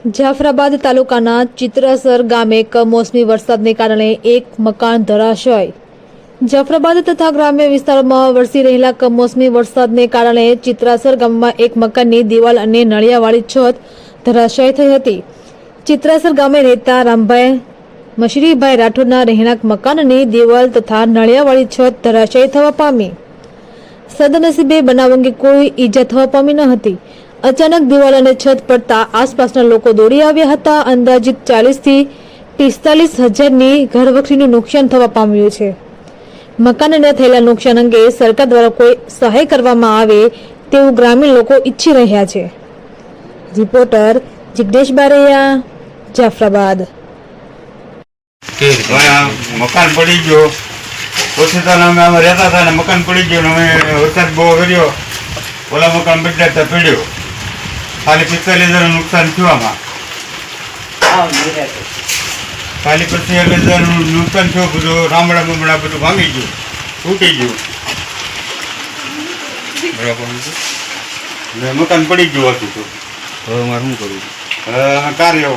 જાફરાબાદ તાલુકાના ચિત્રાસર ગામે કમોસમી વરસાદને કારણે એક મકાન ધરાશય। જાફરાબાદ તથા ગ્રામ્ય વિસ્તારોમાં વરસી રહેલા કમોસમી વરસાદને કારણે ચિત્રાસર ગામમાં એક મકાનની દિવાલ અને નળિયાવાળી છત ધરાશય થઈ હતી। ચિત્રાસર ગામે રહેતા રામભાઈ મશરીભાઈ રાઠોડના રહેણાંક મકાનની દિવાલ તથા નળિયાવાળી છત ધરાશય થવા પામી। સદનસીબે બનાવ અંગે કોઈ ઈજા થવા પામી ન હતી। અચાનક દિવાલ અને છત પડતા આસપાસના લોકો દોડી આવ્યા હતા। અંદાજિત 40 થી 45 હજારની ઘરવખરીનું નુકસાન થવા પામ્યું છે। મકાનને થયેલા નુકસાન અંગે સરકાર દ્વારા કોઈ સહાય કરવામાં આવે તેવું ગ્રામીણ લોકો ઈચ્છી રહ્યા છે। રિપોર્ટર જિગ્નેશ બારૈયા, જાફરાબાદ। મકાન પડી ગયો પછી તો અમે આમાં રહેતા હતા ને મકાન પડી ગયું અમે વરસાદ બહુ કર્યો ઓલા મકાન બદલાતા પડ્યો ખાલી 45,000 નુકસાન થયું આમાં ખાલી 45,000 નુકસાન થયું બધું રામડા બમડા બધું ભાંગી ગયું તૂટી ગયું બરાબર મકાન પડી ગયું હતું તો હવે મારે શું કરવું કાર્ય